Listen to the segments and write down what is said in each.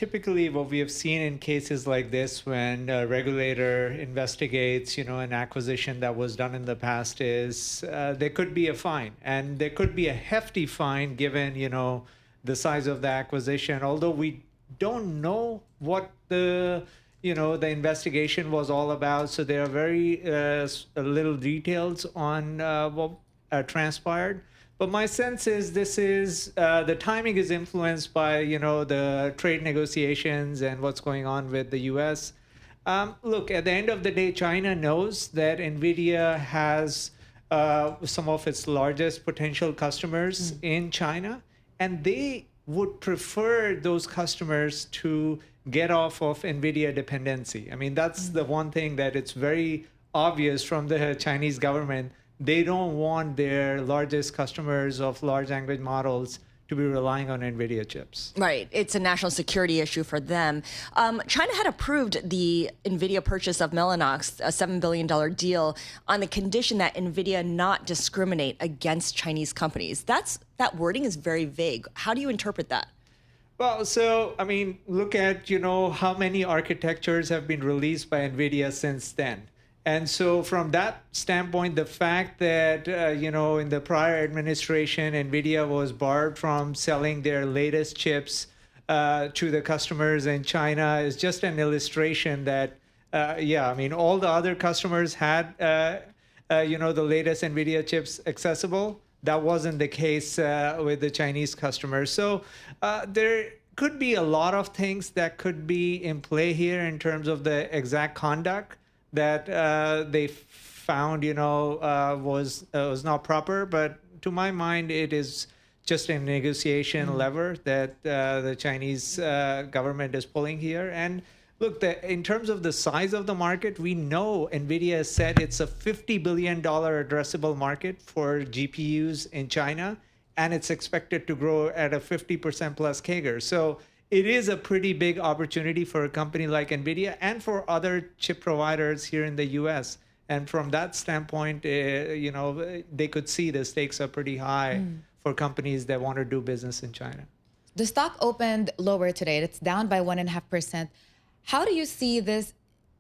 Typically, what we have seen in cases like this, when a regulator investigates, an acquisition that was done in the past, is there could be a fine, and there could be a hefty fine given, the size of the acquisition. Although we don't know what the investigation was all about, so there are very little details on what transpired. But my sense is this is the timing is influenced by the trade negotiations and what's going on with the U.S. Look, at the end of the day, China knows that Nvidia has some of its largest potential customers in China, and they would prefer those customers to get off of Nvidia dependency. I mean, that's the one thing that it's very obvious from the Chinese government. They don't want their largest customers of large language models to be relying on Nvidia chips. Right. It's a national security issue for them. China had approved the Nvidia purchase of Mellanox, a $7 billion deal, on the condition that Nvidia not discriminate against Chinese companies. That wording is very vague. How do you interpret that? Well, so, I mean, look at, how many architectures have been released by Nvidia since then. And so from that standpoint, the fact that, in the prior administration, Nvidia was barred from selling their latest chips to the customers in China is just an illustration that, all the other customers had, the latest Nvidia chips accessible. That wasn't the case with the Chinese customers. So there could be a lot of things that could be in play here in terms of the exact conduct that they found, was not proper. But to my mind, it is just a negotiation lever that the Chinese government is pulling here. And look, in terms of the size of the market, we know Nvidia has said it's a $50 billion addressable market for GPUs in China, and it's expected to grow at a 50% plus CAGR. So it is a pretty big opportunity for a company like Nvidia and for other chip providers here in the US. And from that standpoint, they could see the stakes are pretty high for companies that want to do business in China. The stock opened lower today. It's down by 1.5%. How do you see this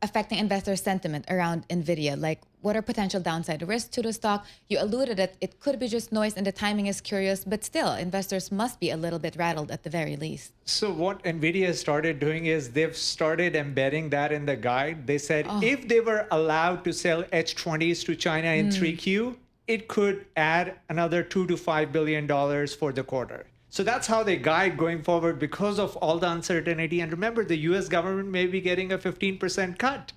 affecting investor sentiment around Nvidia? Like, what are potential downside risks to the stock? You alluded that it could be just noise and the timing is curious, but still, investors must be a little bit rattled at the very least. So what Nvidia started doing is they've started embedding that in the guide. They said if they were allowed to sell H20s to China in 3Q, it could add another $2 to $5 billion for the quarter. So that's how they guide going forward because of all the uncertainty. And remember, the US government may be getting a 15% cut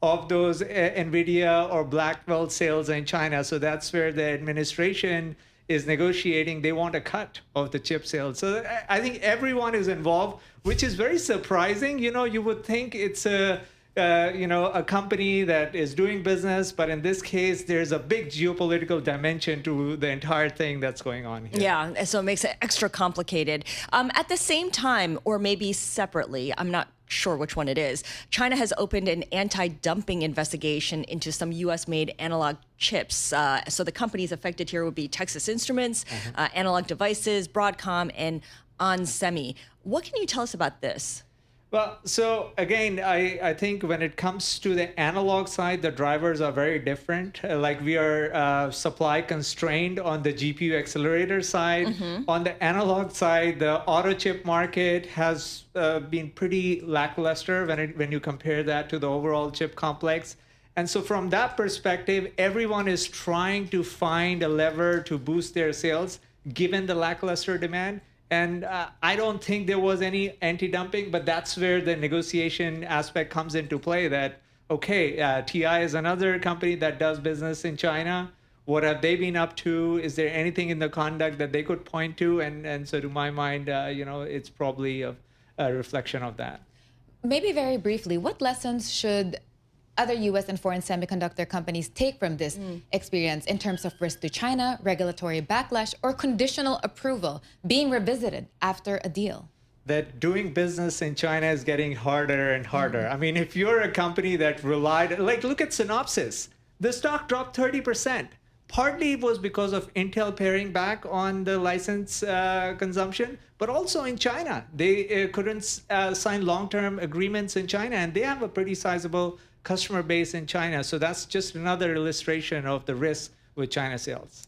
of those Nvidia or Blackwell sales in China. So that's where the administration is negotiating. They want a cut of the chip sales. So I think everyone is involved, which is very surprising. You would think it's a company that is doing business, but in this case, there's a big geopolitical dimension to the entire thing that's going on here. Yeah, so it makes it extra complicated. At the same time, or maybe separately, I'm not sure which one it is, China has opened an anti-dumping investigation into some U.S.-made analog chips. So the companies affected here would be Texas Instruments, Analog Devices, Broadcom, and onsemi. What can you tell us about this? Well, so again, I think when it comes to the analog side, the drivers are very different. Like we are supply constrained on the GPU accelerator side. On the analog side, the auto chip market has been pretty lackluster when you compare that to the overall chip complex. And so from that perspective, everyone is trying to find a lever to boost their sales given the lackluster demand. And I don't think there was any anti-dumping, but that's where the negotiation aspect comes into play that, okay, TI is another company that does business in China. What have they been up to? Is there anything in the conduct that they could point to? And so to my mind, it's probably a reflection of that. Maybe very briefly, what lessons should other U.S. and foreign semiconductor companies take from this experience in terms of risk to China, regulatory backlash, or conditional approval being revisited after a deal? That doing business in China is getting harder and harder. I mean, if you're a company that relied, like look at Synopsys, the stock dropped 30%. Partly it was because of Intel paring back on the license consumption, but also in China. They couldn't sign long-term agreements in China, and they have a pretty sizable customer base in China. So that's just another illustration of the risk with China sales.